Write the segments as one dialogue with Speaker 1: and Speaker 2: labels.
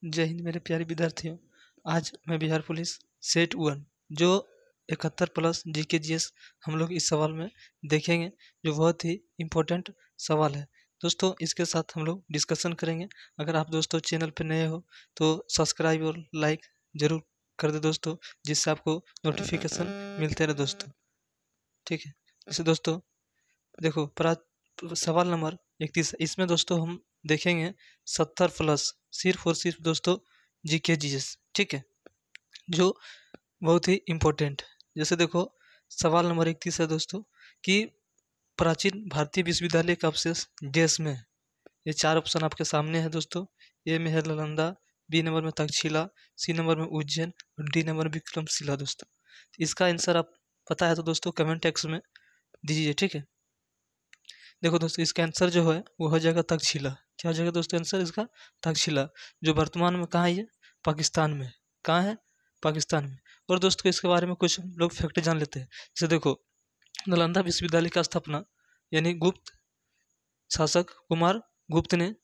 Speaker 1: जय हिंद मेरे प्यारे विद्यार्थियों। आज मैं बिहार पुलिस सेट 1 जो 71 प्लस जीके जीएस हम लोग इस सवाल में देखेंगे, जो बहुत ही इम्पोर्टेंट सवाल है दोस्तों। इसके साथ हम लोग डिस्कशन करेंगे। अगर आप दोस्तों चैनल पर नए हो तो सब्सक्राइब और लाइक ज़रूर कर दे दोस्तों, जिससे आपको नोटिफिकेशन मिलते रहे दोस्तों। ठीक है, जैसे दोस्तों देखो सवाल नंबर 31, इसमें दोस्तों हम देखेंगे 70 प्लस सिर्फ और सिर्फ दोस्तों जीके जीएस। ठीक है, जो बहुत ही इम्पोर्टेंट। जैसे देखो सवाल नंबर 31 है दोस्तों कि प्राचीन भारतीय विश्वविद्यालय का अवशेष देश में है। ये 4 ऑप्शन आपके सामने है दोस्तों। ए में है नालंदा, बी नंबर में तक्षशिला, सी नंबर में उज्जैन और डी नंबर में विक्रमशिला दोस्तों। इसका आंसर आप पता है तो दोस्तों कमेंट टेक्स्ट में दीजिए। ठीक है, देखो दोस्तों इसका आंसर जो है वो हो जाएगा तक्षशिला। क्या हो जाएगा दोस्तों आंसर इसका? तक्षशिला, जो वर्तमान में कहाँ है? ये पाकिस्तान में। कहाँ है? पाकिस्तान में। और दोस्तों इसके बारे में कुछ लोग फैक्ट जान लेते हैं। जैसे देखो नालंदा विश्वविद्यालय का स्थापना यानी गुप्त शासक कुमार गुप्त ने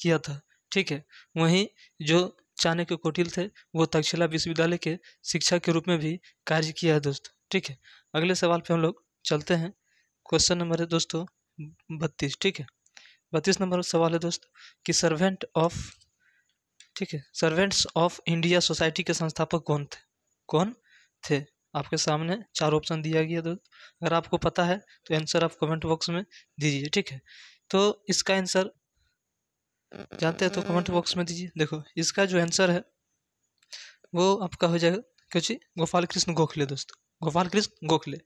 Speaker 1: किया था। ठीक है, वहीं जो चाणक्य कौटिल्य थे वो तक्षशिला विश्वविद्यालय के शिक्षा के रूप में भी कार्य किया है दोस्तों। ठीक है, अगले सवाल पे हम लोग चलते हैं। क्वेश्चन नंबर है दोस्तों 32। ठीक है, 32 नंबर सवाल है दोस्त कि सर्वेंट्स ऑफ इंडिया सोसाइटी के संस्थापक कौन थे? कौन थे? आपके सामने 4 ऑप्शन दिया गया दोस्त। अगर आपको पता है तो आंसर आप कमेंट बॉक्स में दीजिए। ठीक है, तो इसका आंसर जानते हैं तो कमेंट बॉक्स में दीजिए। देखो इसका जो आंसर है वो आपका हो जाएगा कुछ गोपाल कृष्ण गोखले दोस्तों, गोपाल कृष्ण गोखले।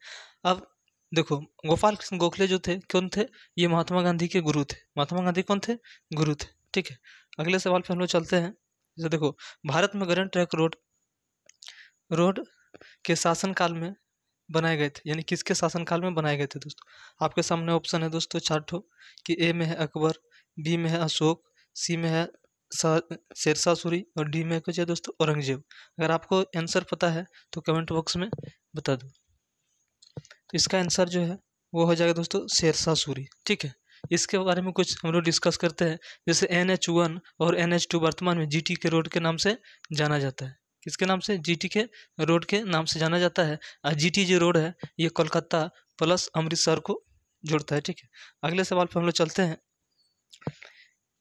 Speaker 1: अब देखो गोपाल कृष्ण गोखले जो थे कौन थे? ये महात्मा गांधी के गुरु थे। महात्मा गांधी कौन थे? गुरु थे। ठीक है, अगले सवाल पे हम लोग चलते हैं। जैसे देखो भारत में ग्रैंड ट्रंक रोड के शासनकाल में बनाए गए थे, यानी किसके शासनकाल में बनाए गए थे दोस्तों? आपके सामने ऑप्शन है दोस्तों 4 ठो कि ए में है अकबर, बी में है अशोक, सी में है शेरशाह सूरी और डी में कुछ है दोस्तों औरंगजेब। अगर आपको आंसर पता है तो कमेंट बॉक्स में बता दो। तो इसका आंसर जो है वो हो जाएगा दोस्तों शेरशाह सूरी। ठीक है, इसके बारे में कुछ हम लोग डिस्कस करते हैं। जैसे NH1 और NH2 वर्तमान में GT के रोड के नाम से जाना जाता है। किसके नाम से? GT के रोड के नाम से जाना जाता है। और GT जो रोड है ये कोलकाता प्लस अमृतसर को जोड़ता है। ठीक है, अगले सवाल पर हम लोग चलते हैं।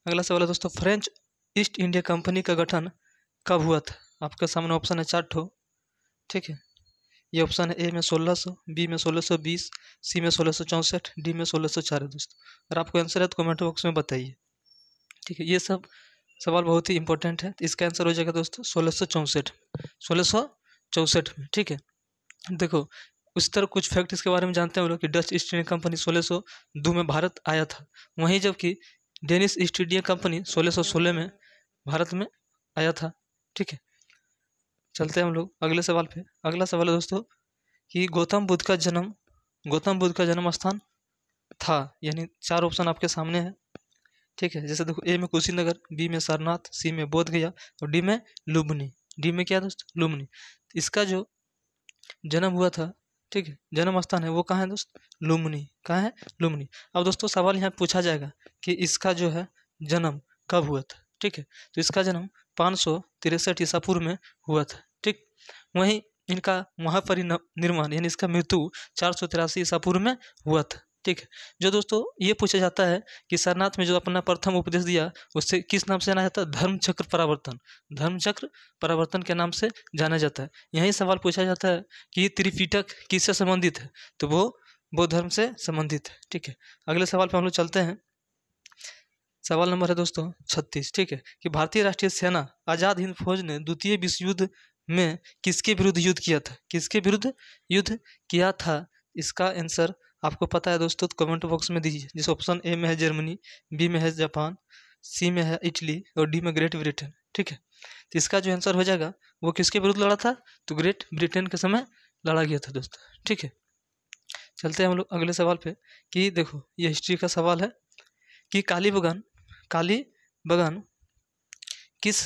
Speaker 1: अगला सवाल है दोस्तों फ्रेंच ईस्ट इंडिया कंपनी का गठन कब हुआ था? आपके सामने ऑप्शन है 4 ठो। ठीक है, ये ऑप्शन है ए में 1600, बी में 1620, सी में 1664, डी में 1604 है दोस्तों। अगर आपको आंसर है तो कमेंट बॉक्स में बताइए। ठीक है, ये सब सवाल बहुत ही इंपॉर्टेंट है। इसका आंसर हो जाएगा दोस्तों 1664 में। ठीक है, देखो उस तरह कुछ फैक्ट इसके बारे में जानते हैं हम लोग कि डच ईस्ट इंडिया कंपनी 1602 में भारत आया था, वहीं जबकि डेनिश ईस्ट इंडिया कंपनी 1616 में भारत में आया था। ठीक है, चलते हैं हम लोग अगले सवाल पे। अगला सवाल है दोस्तों कि गौतम बुद्ध का जन्म स्थान था, यानी 4 ऑप्शन आपके सामने है। ठीक है, जैसे देखो ए में कुशीनगर, बी में सारनाथ, सी में बोध गया और डी में लुम्बिनी। डी में क्या दोस्त? लुम्बिनी। इसका जो जन्म हुआ था, ठीक है, जन्म स्थान है वो कहाँ है दोस्त? लुम्बिनी। कहाँ है? लुम्बिनी। अब दोस्तों सवाल यहाँ पूछा जाएगा कि इसका जो है जन्म कब हुआ था। ठीक है, तो इसका जन्म 563 ईसा पूर्व में हुआ था। ठीक, वहीं इनका महापरिनिर्वाण यानी इसका मृत्यु 483 ईसा पूर्व में हुआ था। ठीक है, जो दोस्तों ये पूछा जाता है कि सारनाथ में जो अपना प्रथम उपदेश दिया उससे किस नाम से जाना जाता है? धर्मचक्र परावर्तन के नाम से जाना जाता है। यही सवाल पूछा जाता है कि त्रिपिटक किससे संबंधित है, तो वो बौद्ध धर्म से संबंधित है। ठीक है, अगले सवाल पर हम लोग चलते हैं। सवाल नंबर है दोस्तों 36। ठीक है, कि भारतीय राष्ट्रीय सेना आजाद हिंद फौज ने द्वितीय विश्व युद्ध में किसके विरुद्ध युद्ध किया था? किसके विरुद्ध युद्ध किया था? इसका आंसर आपको पता है दोस्तों तो कमेंट बॉक्स में दीजिए। जिस ऑप्शन ए में है जर्मनी, बी में है जापान, सी में है इटली और डी में ग्रेट ब्रिटेन। ठीक है, तो इसका जो आंसर हो जाएगा वो किसके विरुद्ध लड़ा था? तो ग्रेट ब्रिटेन के समय लड़ा गया था दोस्तों। ठीक है, चलते हैं हम लोग अगले सवाल पे कि देखो ये हिस्ट्री का सवाल है कि काली बगान किस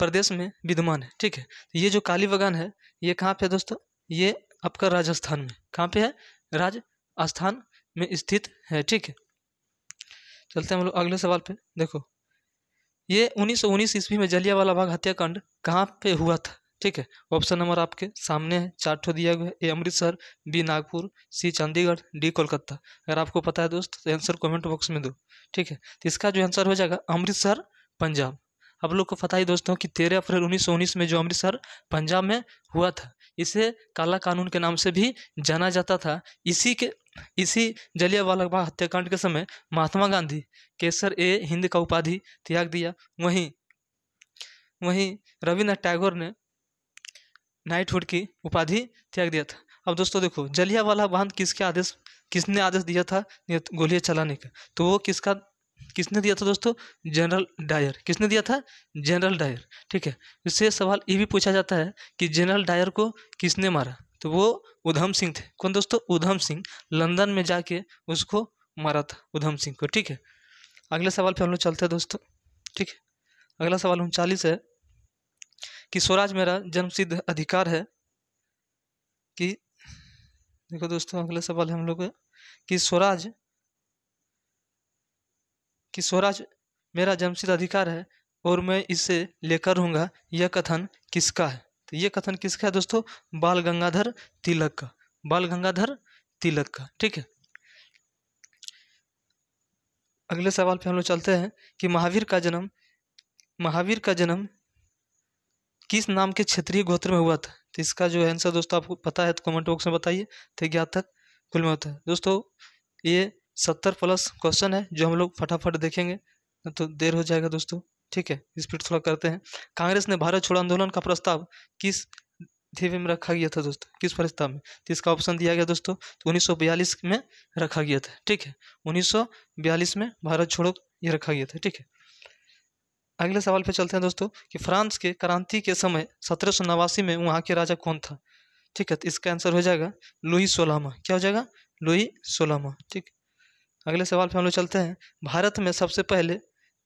Speaker 1: प्रदेश में विद्यमान है? ठीक है, तो ये जो काली बगान है ये कहाँ पे है दोस्तों? ये आपका राजस्थान में। कहाँ पे है? राजस्थान में स्थित है। ठीक है, चलते हैं हम लोग अगले सवाल पे। देखो ये 1919 ईस्वी में जलियांवाला बाग हत्याकांड कहाँ पे हुआ था? ठीक है, ऑप्शन नंबर आपके सामने है, 4 ठो दिया गया है। ए अमृतसर, बी नागपुर, सी चंडीगढ़, डी कोलकाता। अगर आपको पता है दोस्त तो आंसर कमेंट बॉक्स में दो। ठीक है, तो इसका जो आंसर हो जाएगा अमृतसर, पंजाब। आप लोग को पता ही दोस्तों कि 13 अप्रैल 1919 में जो अमृतसर पंजाब में हुआ था, इसे काला कानून के नाम से भी जाना जाता था। इसी जलियांवाला बाग हत्याकांड के समय महात्मा गांधी केसर ए हिंद का उपाधि त्याग दिया। वहीं वहीं रविन्द्रनाथ टैगोर ने नाइटहुड की उपाधि त्याग दिया था। अब दोस्तों देखो, जलियांवाला बाग किसने आदेश दिया था गोलियां चलाने का? तो वो किसने दिया था दोस्तों? General Dyer. किसने दिया था? General Dyer. ठीक है, इससे सवाल ये भी पूछा जाता है कि जनरल डायर को किसने मारा? तो वो उधम सिंह थे। कौन दोस्तों? उधम सिंह। लंदन में जाके उसको मारा था उधम सिंह को। ठीक है, अगले सवाल पे हम लोग चलते हैं दोस्तों। ठीक है, अगला सवाल 39 है कि स्वराज मेरा जन्मसिद्ध अधिकार है। कि देखो दोस्तों, अगला सवाल हम लोग कि स्वराज मेरा जन्मसिद्ध अधिकार है और मैं इसे लेकर रहूंगा, यह कथन किसका है? तो ये कथन किसका है दोस्तों? बाल गंगाधर तिलक का। बाल गंगाधर तिलक का। ठीक है, अगले सवाल पे हम लोग चलते हैं कि महावीर का जन्म किस नाम के क्षेत्रीय गोत्र में हुआ था? तो इसका जो आंसर दोस्तों आपको पता है तो कमेंट बॉक्स में बताइए। तो ज्ञात तक कुल में होता है दोस्तों। ये 70+ क्वेश्चन है जो हम लोग फटाफट देखेंगे, तो देर हो जाएगा दोस्तों। ठीक है, स्पीड थोड़ा करते हैं। कांग्रेस ने भारत छोड़ो आंदोलन का प्रस्ताव किस थीम में रखा गया था दोस्तों? किस प्रस्ताव में? तो इसका ऑप्शन दिया गया दोस्तों, तो 1942 में रखा गया था। ठीक है, 1942 में भारत छोड़ो ये रखा गया था। ठीक है, अगले सवाल पे चलते हैं दोस्तों कि फ्रांस के क्रांति के समय 1789 में वहाँ के राजा कौन था? ठीक है, तो इसका आंसर हो जाएगा लुई 16वां। क्या हो जाएगा? लुई 16वां। ठीक, अगले सवाल पे हम लोग चलते हैं।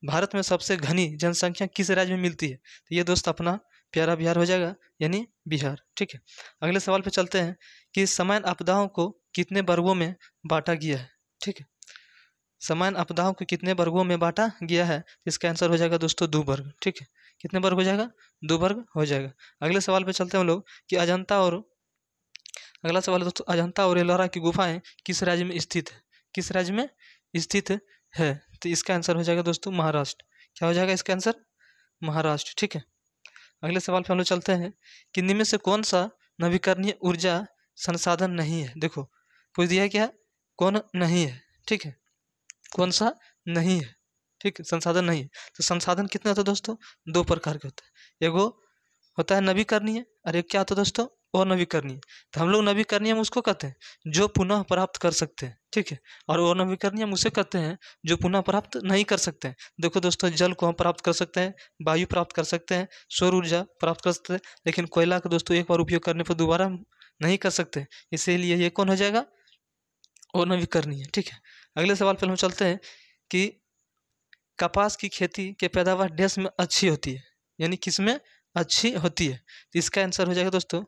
Speaker 1: भारत में सबसे घनी जनसंख्या किस राज्य में मिलती है? तो ये दोस्त अपना प्यारा बिहार हो जाएगा, यानी बिहार। ठीक है, अगले सवाल पे चलते हैं कि समान आपदाओं को कितने वर्गों में बांटा गया है? ठीक है, समान आपदाओं को कितने वर्गों में बांटा गया है? इसका आंसर हो जाएगा दोस्तों 2 वर्ग। ठीक है, कितने वर्ग हो जाएगा? 2 वर्ग हो जाएगा। अगले सवाल पे चलते हैं हम लोग कि अगला सवाल है दोस्तों, अजंता और एलोरा की गुफाएं किस राज्य में स्थित है? किस राज्य में स्थित है? तो इसका आंसर हो जाएगा दोस्तों महाराष्ट्र। क्या हो जाएगा इसका आंसर? महाराष्ट्र। ठीक है, अगले सवाल पे हम लोग चलते हैं कि निम्न में से कौन सा नवीकरणीय ऊर्जा संसाधन नहीं है? देखो पूछ दिया है क्या? कौन नहीं है? ठीक है, कौन सा नहीं है? ठीक है, संसाधन नहीं है। तो संसाधन कितने होते हैं दोस्तों? 2 प्रकार के होते हैं। एगो होता है नवीकरणीय और एक क्या होता है दोस्तों? अनवीकरणीय। तो हम लोग नवीकरणीय हम उसको कहते हैं जो पुनः प्राप्त कर सकते हैं। ठीक है, और अनवीकरणीय हम उसे कहते हैं जो पुनः प्राप्त नहीं कर सकते हैं। देखो दोस्तों, जल को हम प्राप्त कर सकते हैं, वायु प्राप्त कर सकते हैं, सौर ऊर्जा प्राप्त कर सकते हैं, लेकिन कोयला का दोस्तों एक बार उपयोग करने पर दोबारा हम नहीं कर सकते। इसीलिए ये कौन हो जाएगा? अनवीकरणीय। ठीक है, अगले सवाल पर हम चलते हैं कि कपास की खेती के पैदावार देश में अच्छी होती है, यानी किस में अच्छी होती है? तो इसका आंसर हो जाएगा दोस्तों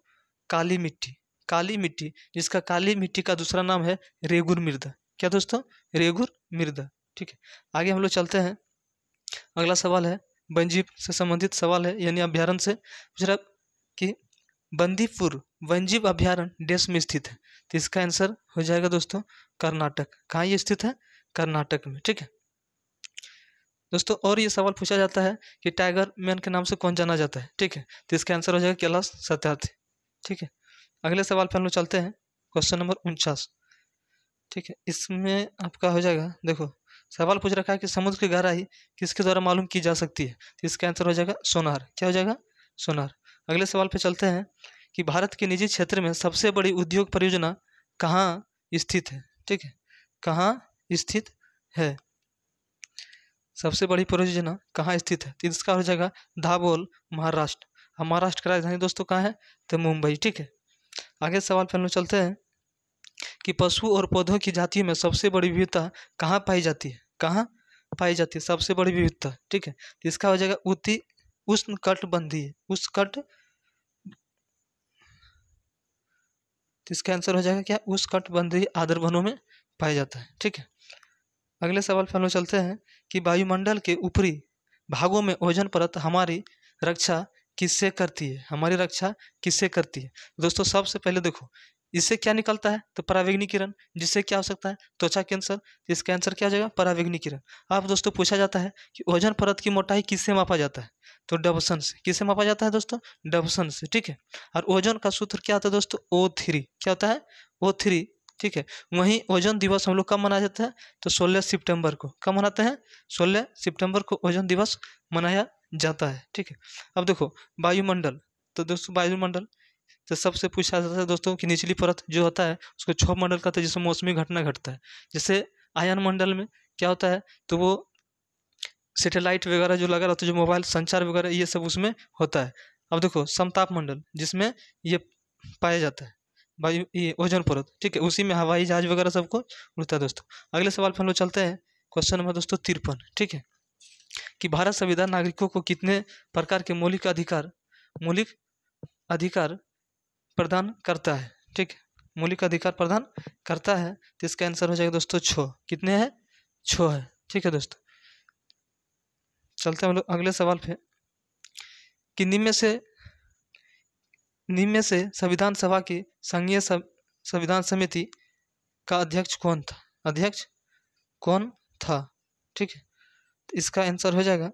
Speaker 1: काली मिट्टी। काली मिट्टी, जिसका काली मिट्टी का दूसरा नाम है रेगुर मृदा। क्या दोस्तों? रेगुर मृदा। ठीक है, आगे हम लोग चलते हैं। अगला सवाल है वन्यजीव से संबंधित सवाल है, यानी अभ्यारण्य से पूछ रहा कि बंदीपुर वन्यजीव अभ्यारण्य देश में स्थित है। तो इसका आंसर हो जाएगा दोस्तों कर्नाटक। कहाँ ये स्थित है? कर्नाटक में। ठीक है दोस्तों, और ये सवाल पूछा जाता है कि टाइगर मैन के नाम से कौन जाना जाता है? ठीक है, तो इसका आंसर हो जाएगा कैलाश सत्यार्थी। ठीक है, अगले सवाल पर हम लोग चलते हैं, क्वेश्चन नंबर 49। ठीक है, इसमें आपका हो जाएगा, देखो सवाल पूछ रखा है कि समुद्र की गहराई किसके द्वारा मालूम की जा सकती है? तो इसका आंसर हो जाएगा सोनार। क्या हो जाएगा? सोनार। अगले सवाल पे चलते हैं कि भारत के निजी क्षेत्र में सबसे बड़ी उद्योग परियोजना कहाँ स्थित है? ठीक है, कहाँ स्थित है? सबसे बड़ी परियोजना कहाँ स्थित है? तो इसका हो जाएगा दाभोल, महाराष्ट्र। और महाराष्ट्र की राजधानी दोस्तों कहाँ है? तो मुंबई। ठीक है, आगे सवाल पे हम लोग चलते हैं कि पशु और पौधों की जातियों में सबसे बड़ी विविधता कहाँ पाई जाती है? कहाँ पाई जाती है सबसे बड़ी विविधता? ठीक है, तो इसका हो जाएगा उष्णकटिबंधीय तो इसका आंसर हो जाएगा क्या? उष्णकटिबंधीय आर्द्र वनों में पाया जाता है। ठीक है, अगले सवाल पर हम लोग चलते हैं कि भागों में ओजोन परत हमारी रक्षा किससे करती है, हमारी रक्षा किससे करती है। दोस्तों सबसे पहले देखो इससे क्या निकलता है, तो परावैंगनी किरण, जिससे क्या हो सकता है त्वचा कैंसर। इसका आंसर क्या हो जाएगा, परावैंगनी किरण। आप दोस्तों पूछा जाता है कि ओजोन परत की मोटाई किससे मापा जाता है, तो डबसन से। किससे मापा जाता है दोस्तों, डबसन से, ठीक है। और ओजोन का सूत्र क्या होता है दोस्तों, O3, क्या होता है O3, ठीक है। वहीं ओजोन दिवस हम लोग कब मनाया जाता है, तो 16 सितंबर को। कब मनाते हैं, 16 सितंबर को ओजोन दिवस मनाया जाता है, ठीक है। अब देखो वायुमंडल, तो दोस्तों वायुमंडल तो सबसे पूछा जाता है दोस्तों कि निचली परत जो होता है उसको क्षोभ मंडल कहते हैं, जिसमें मौसमी घटना घटता है। जैसे आयन मंडल में क्या होता है, तो वो सैटेलाइट वगैरह जो लगा रहता है, जो मोबाइल संचार वगैरह ये सब उसमें होता है। अब देखो समताप मंडल, जिसमें ये पाया जाता है वायु, ये ओजोन परत, ठीक है। उसी में हवाई जहाज वगैरह सबको उड़ता है दोस्तों। अगले सवाल पर हम लोग चलते हैं, क्वेश्चन नंबर दोस्तों 53, ठीक है। कि भारत संविधान नागरिकों को कितने प्रकार के मौलिक अधिकार प्रदान करता है, ठीक है। मौलिक अधिकार प्रदान करता है, तो इसका आंसर हो जाएगा दोस्तों 6। कितने हैं, 6 है, ठीक है दोस्तों। चलते हैं हम लोग अगले सवाल पे कि निम्न में से संविधान सभा की संघीय संविधान समिति का अध्यक्ष कौन था, अध्यक्ष कौन था, ठीक है। तो इसका आंसर हो जाएगा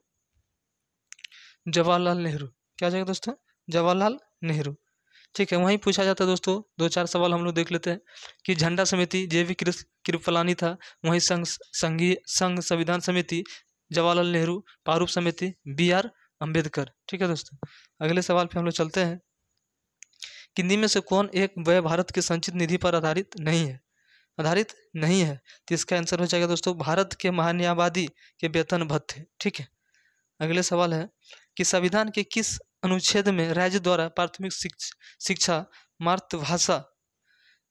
Speaker 1: जवाहरलाल नेहरू। क्या हो जाएगा दोस्तों, जवाहरलाल नेहरू, ठीक है। वहीं पूछा जाता है दोस्तों, 2-4 सवाल हम लोग देख लेते हैं कि झंडा समिति JV कृपलानी था। वहीं संघ संविधान समिति जवाहरलाल नेहरू, प्रारूप समिति BR अम्बेडकर, ठीक है दोस्तों। अगले सवाल पे हम लोग चलते हैं कि निम्न में से कौन एक व्यय भारत के संचित निधि पर आधारित नहीं है, तो इसका आंसर हो जाएगा दोस्तों भारत के महान्यायवादी के वेतन भत्ते, ठीक है। अगले सवाल है कि संविधान के किस अनुच्छेद में राज्य द्वारा प्राथमिक शिक्षा मातृभाषा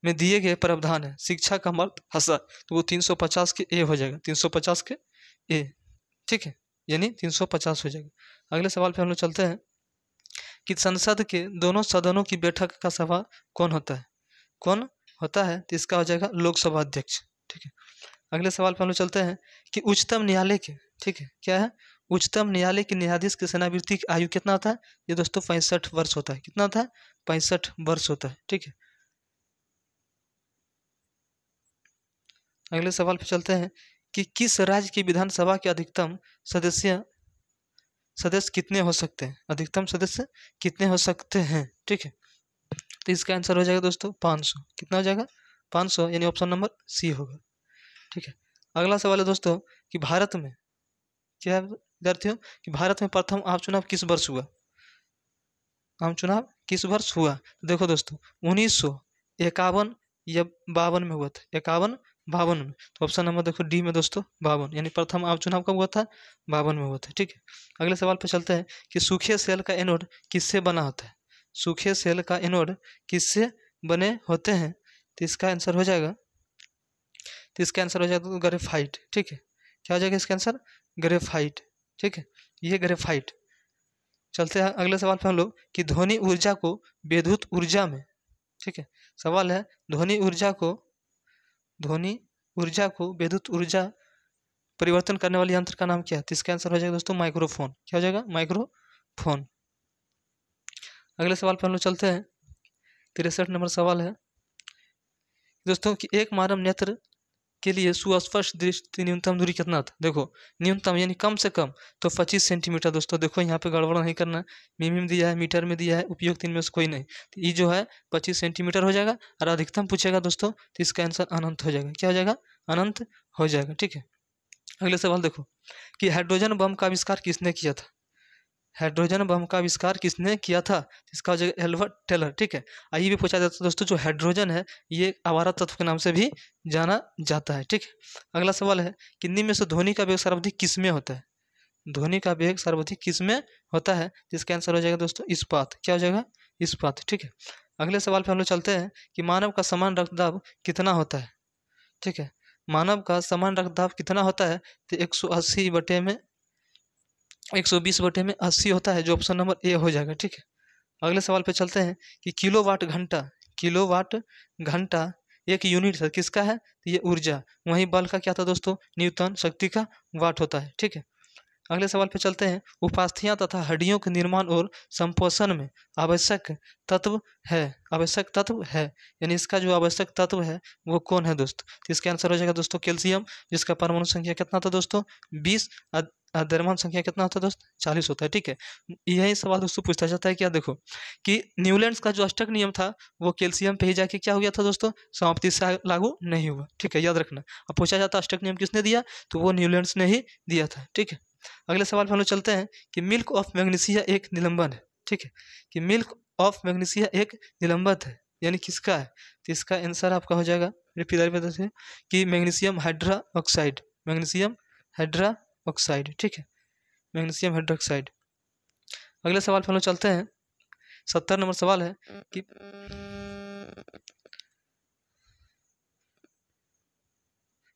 Speaker 1: में दिए गए प्रावधान है, शिक्षा का मातृभाषा, तो वो 350 के A हो जाएगा, 350 के A, ठीक है, यानी 350 हो जाएगा। अगले सवाल पे हम लोग चलते हैं कि संसद के दोनों सदनों की बैठक का सभा कौन होता है, तो इसका हो जाएगा लोकसभा अध्यक्ष, ठीक है। अगले सवाल पर हम लोग चलते हैं कि उच्चतम न्यायालय के, ठीक है, क्या है, उच्चतम न्यायालय के न्यायाधीश की सेवानिवृत्ति की आयु कितना होता है, ये दोस्तों 65 वर्ष होता है। कितना होता है, 65 वर्ष होता है, ठीक है। अगले सवाल पे चलते हैं कि किस राज्य की विधानसभा के अधिकतम सदस्य कितने हो सकते हैं, अधिकतम सदस्य कितने हो सकते हैं, ठीक है। तो इसका आंसर हो जाएगा दोस्तों 500। कितना हो जाएगा, 500, यानी ऑप्शन नंबर C होगा, ठीक है। अगला सवाल है दोस्तों कि भारत में क्या है विद्यार्थियों, कि भारत में प्रथम आम चुनाव किस वर्ष हुआ, आम चुनाव किस वर्ष हुआ। तो देखो दोस्तों 1951 या 52 में हुआ था, 51-52 में। तो ऑप्शन नंबर देखो D में दोस्तों 52, यानी प्रथम आम चुनाव कब हुआ था, 52 में हुआ था, ठीक है। अगले सवाल पर चलते हैं कि सूखे सेल का एनोड किससे बना होता है, सूखे सेल का एनोड किससे बने होते हैं, तो इसका आंसर हो जाएगा ग्रेफाइट, ठीक है। क्या हो जाएगा इसका आंसर, ग्रेफाइट, ठीक है, ये ग्रेफाइट। चलते हैं अगले सवाल पे हम लोग कि ध्वनि ऊर्जा को विद्युत ऊर्जा में, ठीक है, सवाल है ध्वनि ऊर्जा को विद्युत ऊर्जा परिवर्तन करने वाले यंत्र का नाम क्या है, तो इसका आंसर हो जाएगा दोस्तों माइक्रोफोन। क्या हो जाएगा, माइक्रोफोन। अगले सवाल पे हम लोग चलते हैं, 63 नंबर सवाल है दोस्तों कि एक मानव नेत्र के लिए सुस्पष्ट दृष्टि न्यूनतम दूरी कितना था। देखो न्यूनतम यानी कम से कम तो 25 सेंटीमीटर। दोस्तों देखो यहाँ पे गड़बड़ नहीं करना, मिमी दिया है, मीटर में दिया है, उपयुक्त इनमें से कोई नहीं। तो ये जो है 25 सेंटीमीटर हो जाएगा। और अधिकतम पूछेगा दोस्तों तो इसका आंसर अनंत हो जाएगा। क्या हो जाएगा, अनंत हो जाएगा, ठीक है। अगले सवाल देखो कि हाइड्रोजन बम का आविष्कार किसने किया था, हाइड्रोजन बम का आविष्कार किसने किया था, इसका हो जाएगा एल्बर्ट टेलर, ठीक है। ये भी पूछा जाता है दोस्तों जो हाइड्रोजन है ये आवारा तत्व के नाम से भी जाना जाता है, ठीक है। अगला सवाल है कि निम्न में से ध्वनि का वेग सर्वाधिक किस में होता है, ध्वनि का वेग सर्वाधिक किस में होता है, जिसका आंसर हो जाएगा दोस्तों इस्पात। क्या हो जाएगा, इस्पात, ठीक है। अगले सवाल पे हम लोग चलते हैं कि मानव का समान रक्तदाब कितना होता है, ठीक है। मानव का समान रक्तदाब कितना होता है, तो 120/80 होता है, जो ऑप्शन नंबर A हो जाएगा, ठीक है। अगले सवाल पे चलते हैं कि किलोवाट घंटा एक यूनिट है किसका है, तो ये ऊर्जा। वहीं बल का क्या था दोस्तों, न्यूटन, शक्ति का वाट होता है, ठीक है। अगले सवाल पे चलते हैं। उपास्थियां तथा हड्डियों के निर्माण और संपोषण में आवश्यक तत्व है, आवश्यक तत्व है, यानी इसका जो आवश्यक तत्व है वो कौन है दोस्तों? तो इसका आंसर हो जाएगा दोस्तों कैल्शियम, जिसका परमाणु संख्या कितना था दोस्तों? 20। द्रव्यमान संख्या कितना होता है दोस्तों? 40 होता है। ठीक है, यही सवाल दोस्तों पूछता जाता है क्या, देखो कि न्यूलैंड्स का जो अष्टक नियम था वो कैल्शियम पे ही जाके क्या हो गया था दोस्तों? समाप्ति से लागू नहीं हुआ। ठीक है, याद रखना। अब पूछा जाता है अष्टक नियम किसने दिया, तो वो न्यूलैंड्स ने ही दिया था। ठीक है, अगले सवाल पर हम लोग चलते हैं कि मिल्क ऑफ मैग्नीशिया एक निलंबन है। ठीक है, कि मिल्क ऑफ मैग्नीशिया एक निलंबन है, यानी किसका है? तो इसका आंसर आपका हो जाएगा, रिपीट बता कि magnesium hydra oxide, magnesium hydra oxide. ठीक है, मैग्नीशियम हाइड्रोक्साइड। अगले सवाल पर हम लोग चलते हैं। 70 नंबर सवाल है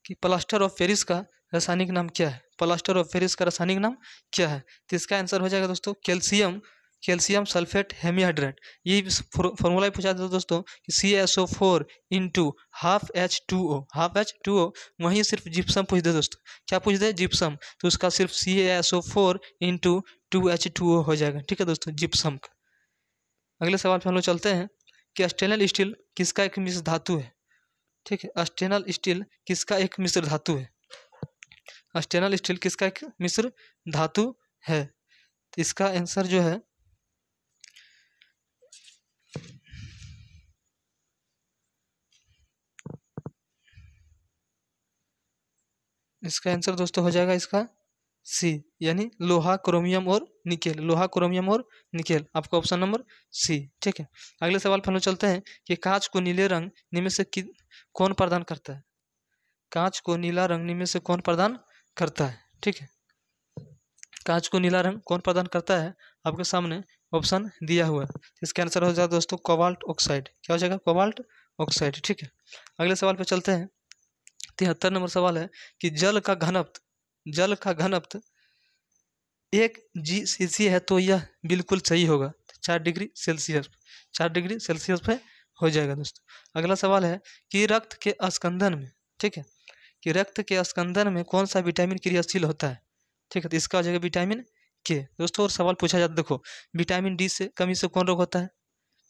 Speaker 1: कि प्लास्टर ऑफ पेरिस का रासायनिक नाम क्या है? प्लास्टर ऑफ पेरिस का रासायनिक नाम क्या है? तो इसका आंसर हो जाएगा दोस्तों कैल्शियम, कैल्शियम सल्फेट हेमीहाइड्रेट। ये फॉर्मूला पूछा था दोस्तों कि CaSO4 इंटू ½ H2O, वहीं सिर्फ जिप्सम पूछ दे दोस्तों। क्या पूछ दे? जिप्सम, तो उसका सिर्फ CaSO4 इंटू 2H2O हो जाएगा। ठीक है दोस्तों, जिप्सम का। अगले सवाल पर हम लोग चलते हैं कि स्टेनलेस स्टील किसका एक मिश्र धातु है? ठीक है, स्टेनलेस स्टील किसका एक मिश्र धातु है? स्टेनलेस स्टील किसका एक मिश्र धातु है? तो इसका आंसर जो है इसका आंसर दोस्तों हो जाएगा इसका सी, यानी लोहा, क्रोमियम और निकेल। लोहा, क्रोमियम और निकेल, आपका ऑप्शन नंबर सी। ठीक है, अगले सवाल पर हम लोग चलते हैं कि कांच को नीले रंग निम्न से कौन प्रदान करता है? कांच को नीला रंग निम्न से कौन प्रदान करता है? ठीक है, कांच को नीला रंग कौन प्रदान करता है? आपके सामने ऑप्शन दिया हुआ है। इसका आंसर हो जाएगा दोस्तों कोबाल्ट ऑक्साइड। क्या हो जाएगा? Cobalt oxide. ठीक है, अगले सवाल पर चलते हैं। 73 नंबर सवाल है कि जल का घनत्व 1 g है तो यह बिल्कुल सही होगा। 4 डिग्री सेल्सियस, 4 डिग्री सेल्सियस पे हो जाएगा दोस्तों। अगला सवाल है कि रक्त के स्कंदन में, ठीक है, कि रक्त के स्कंदन में कौन सा विटामिन क्रियाशील होता है? ठीक है, तो इसका हो जाएगा विटामिन के दोस्तों। और सवाल पूछा जाता है, देखो विटामिन डी से कमी से कौन रोग होता है?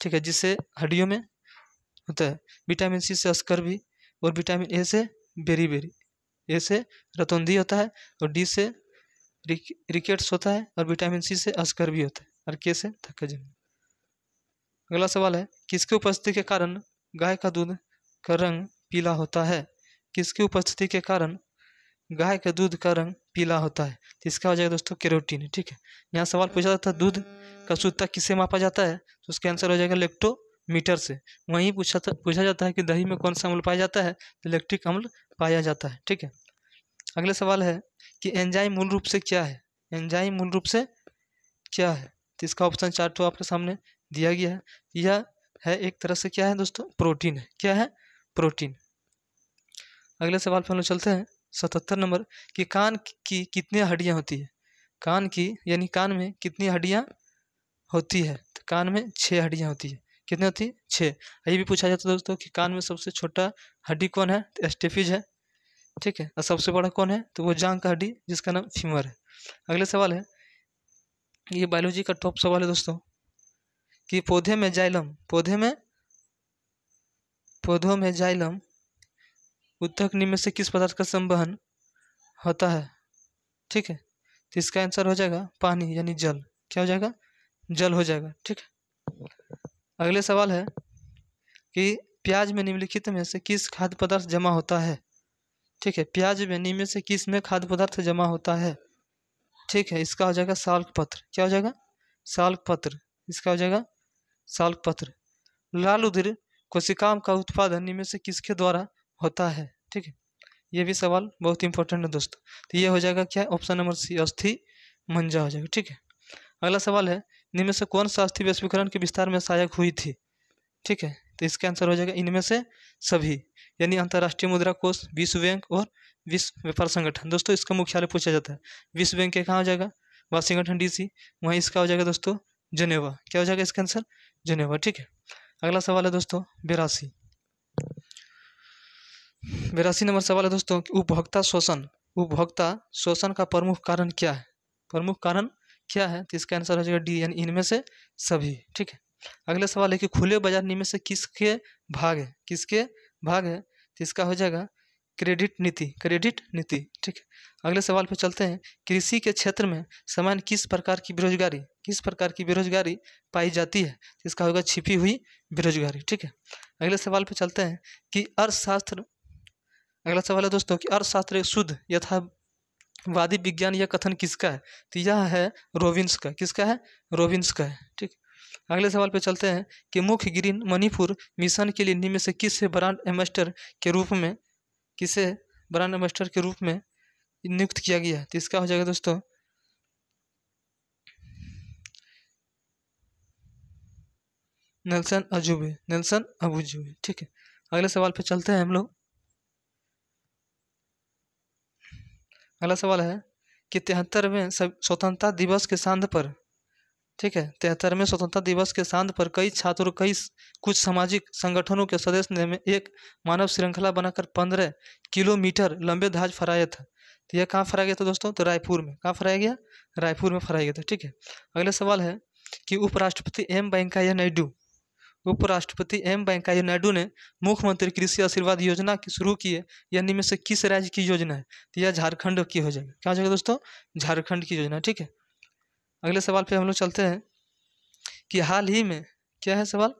Speaker 1: ठीक है, जिससे हड्डियों में होता है। विटामिन सी से अस्कर्वी, और विटामिन ए से बेरी, ए से रतौंधी होता है, और डी से रिकेट्स होता है, और विटामिन सी से अस्कर्वी होता है, और के से थक्काजन। अगला सवाल है किसकी उपस्थिति के कारण गाय का दूध का रंग पीला होता है? किसकी उपस्थिति के कारण गाय का दूध का रंग पीला होता है? तो इसका हो जाएगा दोस्तों केरोटीन। ठीक है, यहाँ सवाल पूछा जाता है दूध का शुद्धता किससे मापा जाता है? तो उसका आंसर हो जाएगा लैक्टोमीटर से। वहीं पूछा जाता है कि दही में कौन सा अम्ल पाया जाता है? तो लैक्टिक अम्ल पाया जाता है। ठीक है, अगले सवाल है कि एंजाइम मूल रूप से क्या है? एंजाइम मूल रूप से क्या है? तो इसका ऑप्शन 4 तो आपके सामने दिया गया है। यह है एक तरह से क्या है दोस्तों? प्रोटीन है। क्या है? प्रोटीन। अगले सवाल पर हम लोग चलते हैं। 77 नंबर कि कान की कितनी हड्डियां होती है? कान की यानी कान में कितनी हड्डियां होती है? तो कान में 6 हड्डियां होती है। कितनी होती है? 6। ये भी पूछा जाता है दोस्तों कि कान में सबसे छोटा हड्डी कौन है? तो स्टेफिज है। ठीक है, और सबसे बड़ा कौन है? तो वो जांग का हड्डी जिसका नाम फीमर है। अगले सवाल है, ये बायोलॉजी का टॉप सवाल है दोस्तों, कि पौधों में जाइलम उत्तक निम्न से किस पदार्थ का संवहन होता है? ठीक है, तो इसका आंसर हो जाएगा पानी, यानी जल। क्या हो जाएगा? जल हो जाएगा। ठीक है, अगले सवाल है कि प्याज में निम्नलिखित में से किस खाद्य पदार्थ जमा होता है? ठीक है, प्याज में निम्न से किस में खाद्य पदार्थ जमा होता है? ठीक है, इसका हो जाएगा साल्क पत्र। क्या हो जाएगा? साल्क पत्र। इसका हो जाएगा साल्क पत्र। लाल उधिर कोशिकाओं का उत्पादन निम्न से किसके द्वारा होता है? ठीक है, ये भी सवाल बहुत इंपॉर्टेंट है दोस्तों। तो ये हो जाएगा क्या? ऑप्शन नंबर सी, अस्थि मंजा हो जाएगा। ठीक है, अगला सवाल है निम्न से कौन सा अस्थि वैश्वीकरण के विस्तार में सहायक हुई थी? ठीक है, तो इसका आंसर हो जाएगा इनमें से सभी, यानी अंतर्राष्ट्रीय मुद्रा कोष, विश्व बैंक और विश्व व्यापार संगठन। दोस्तों इसका मुख्यालय पूछा जाता है। विश्व बैंक के कहाँ हो जाएगा? Washington DC। वहीं इसका हो जाएगा दोस्तों जनेवा। क्या हो जाएगा इसका आंसर? जनेवा। ठीक है, अगला सवाल है दोस्तों 82 नंबर सवाल है दोस्तों, उपभोक्ता शोषण का प्रमुख कारण क्या है? प्रमुख कारण क्या है? तो इसका आंसर हो जाएगा डी, यानी इनमें से सभी। ठीक है। अगला सवाल है कि खुले बाजार नियम में से किसके भाग है? किसके भाग है? तो इसका हो जाएगा क्रेडिट नीति, क्रेडिट नीति। ठीक है। अगले सवाल पे चलते हैं। कृषि के क्षेत्र में सामान्य किस प्रकार की बेरोजगारी, किस प्रकार की बेरोजगारी पाई जाती है? तो इसका होगा छिपी हुई बेरोजगारी। ठीक है। अगले सवाल पे चलते हैं कि अर्थशास्त्र, अगला सवाल है दोस्तों कि अर्थशास्त्र एक शुद्ध यथावादी विज्ञान या कथन किसका है? तो यह है रोबिन्स का। किसका है? रोबिन्स का है। ठीक। अगले सवाल पे चलते हैं कि मुख्य ग्रीन मणिपुर मिशन के लिए निम्न में से किसे ब्रांड एम्बेसडर के रूप में, किसे ब्रांड एम्बेसडर के रूप में नियुक्त किया गया है? तो इसका हो जाएगा दोस्तों नेल्सन अजूबे, नेल्सन अबुजुबे। ठीक है। अगले सवाल पे चलते हैं हम लोग। अगला सवाल है कि 73वें स्वतंत्रता दिवस के सांध पर, ठीक है, 73वें स्वतंत्रता दिवस के सांध पर कई छात्रों, कुछ सामाजिक संगठनों के सदस्य ने एक मानव श्रृंखला बनाकर 15 किलोमीटर लंबे ध्वज फहराया था। तो यह कहाँ फहराया गया था दोस्तों? तो रायपुर में। कहाँ फहराया गया? रायपुर में फहराया गया था। ठीक है। अगला सवाल है कि उपराष्ट्रपति एम वेंकैया नायडू, उपराष्ट्रपति एम वेंकैया नायडू ने मुख्यमंत्री कृषि आशीर्वाद योजना की शुरू की है, यह निम्न में से किस राज्य की योजना है? तो यह झारखंड की हो जाएगा। क्या हो जाएगा दोस्तों? झारखंड की योजना। ठीक है। अगले सवाल पे हम लोग चलते हैं कि हाल ही में, क्या है सवाल?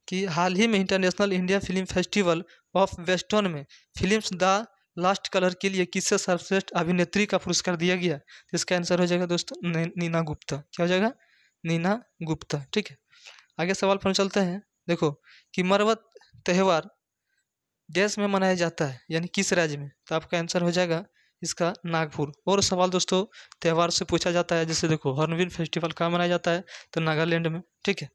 Speaker 1: कि हाल ही में international India film festival of western में फिल्म्स द लास्ट कलर के लिए किससे सर्वश्रेष्ठ अभिनेत्री का पुरस्कार दिया गया? तो इसका आंसर हो जाएगा दोस्तों नीना गुप्ता। क्या हो जाएगा? नीना गुप्ता। ठीक है। आगे सवाल पर चलते हैं। देखो कि मरवत त्यौहार देश में मनाया जाता है, यानी किस राज्य में? तो आपका आंसर हो जाएगा इसका नागपुर। और सवाल दोस्तों त्यौहार से पूछा जाता है, जैसे देखो हॉर्नबिल फेस्टिवल कहाँ मनाया जाता है? तो नागालैंड में। ठीक है।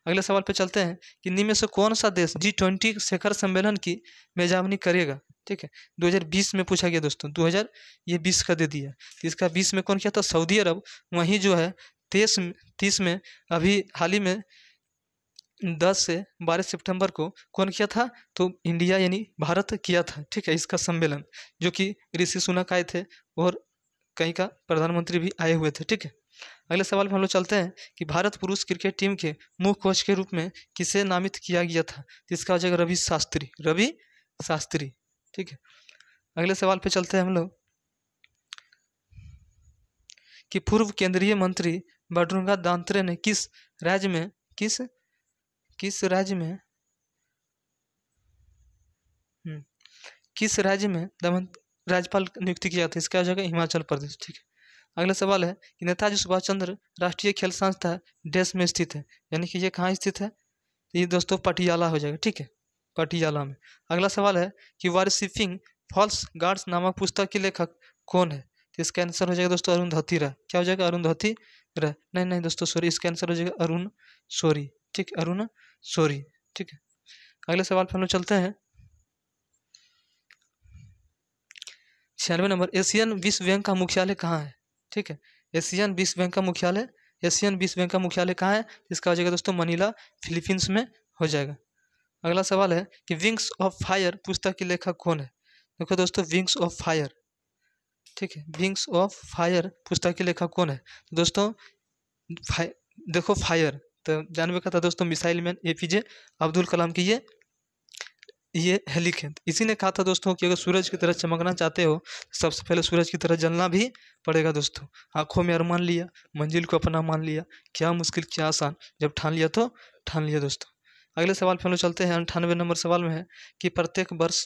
Speaker 1: अगले सवाल पे चलते हैं कि निम्न में से कौन सा देश G20 शिखर सम्मेलन की मेजबानी करेगा? ठीक है। 2020 में पूछा गया दोस्तों, 2020 का दे दिया। तो इसका 20 में कौन किया था? सऊदी अरब। वहीं जो है 30 में अभी हाल ही में 10 से 12 सितंबर को कौन किया था? तो इंडिया यानी भारत किया था। ठीक है। इसका सम्मेलन, जो कि ऋषि सुनक आए थे और कहीं का प्रधानमंत्री भी आए हुए थे। ठीक है। अगले सवाल में हम लोग चलते हैं कि भारत पुरुष क्रिकेट टीम के मुख्य कोच के रूप में किसे नामित किया गया था? तो इसका हो जाएगा रवि शास्त्री, रवि शास्त्री। ठीक है। अगले सवाल पे चलते हैं हम लोग कि पूर्व केंद्रीय मंत्री बडुंगा दांत्रे ने राज्य में किस किस राज्य में किस राज्य में राज्यपाल नियुक्ति किया था? इसका हो जाएगा हिमाचल प्रदेश। ठीक है। अगला सवाल है कि नेताजी सुभाष चंद्र राष्ट्रीय खेल संस्था देश में स्थित है, यानी कि ये कहाँ स्थित है? तो ये दोस्तों पटियाला हो जाएगा। ठीक है। पटियाला में। अगला सवाल है कि वर्शिपिंग फॉल्स गार्ड्स नामक पुस्तक के लेखक कौन है? तो इसका आंसर हो जाएगा दोस्तों अरुंधति राय। क्या हो जाएगा? अरुंधति राय। नहीं नहीं दोस्तों सॉरी, इसका आंसर हो जाएगा अरुण शौरी। ठीक है। अरुण शौरी। ठीक है। अगले सवाल पर हम लोग चलते हैं। 96 नंबर, एशियन विश्व बैंक का मुख्यालय कहाँ है? ठीक है। एशियन विश्व बैंक का मुख्यालय, एशियन विश्व बैंक का मुख्यालय कहाँ है? इसका हो जाएगा दोस्तों मनीला, फिलीपींस में हो जाएगा। अगला सवाल है कि विंग्स ऑफ फायर पुस्तक के लेखक कौन है? देखो दोस्तों विंग्स ऑफ फायर, ठीक है, विंग्स ऑफ फायर पुस्तक के लेखक कौन है? दोस्तों देखो फायर तो जानवे का था दोस्तों missile man APJ Abdul Kalam की ये हेलिक है। इसी ने कहा था दोस्तों कि अगर सूरज की तरह चमकना चाहते हो तो सबसे पहले सूरज की तरह जलना भी पड़ेगा दोस्तों। आंखों में अरमान लिया, मंजिल को अपना मान लिया, क्या मुश्किल क्या आसान, जब ठान लिया तो ठान लिया दोस्तों। अगले सवाल पे हम लोग चलते हैं। 98 नंबर सवाल में है कि प्रत्येक वर्ष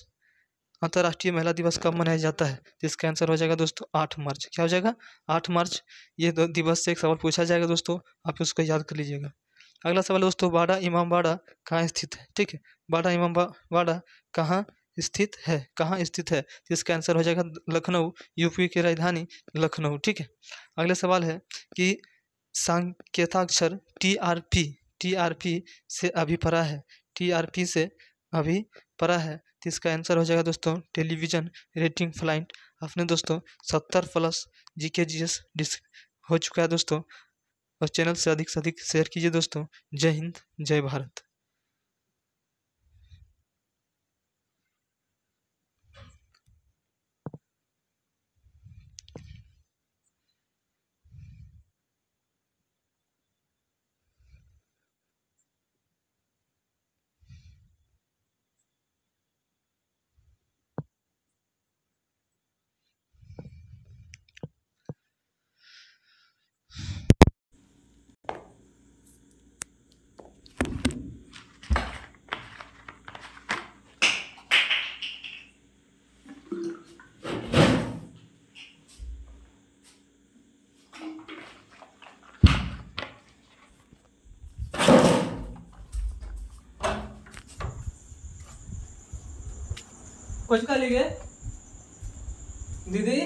Speaker 1: अंतर्राष्ट्रीय महिला दिवस कब मनाया जाता है? जिसका आंसर हो जाएगा दोस्तों 8 मार्च। क्या हो जाएगा? 8 मार्च। ये दिवस से एक सवाल पूछा जाएगा दोस्तों, आप उसको याद कर लीजिएगा। अगला सवाल दोस्तों, बाड़ा इमामबाड़ा कहाँ स्थित है? ठीक है। बाड़ा इमामबाड़ा कहाँ स्थित है? कहाँ स्थित है? तो इसका आंसर हो जाएगा लखनऊ, यूपी की राजधानी लखनऊ। ठीक है। अगले सवाल है कि सांकेताक्षर TRP से अभिपरा है, TRP से अभिपरा है। तो इसका आंसर हो जाएगा दोस्तों टेलीविजन रेटिंग फ्लाइट। आपने दोस्तों 70+ GK GS हो चुका है दोस्तों, और चैनल से अधिक शेयर कीजिए दोस्तों। जय हिंद, जय भारत। कुछ कह लीजिए दीदी,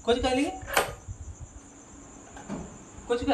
Speaker 1: कुछ कह लीजिए, कुछ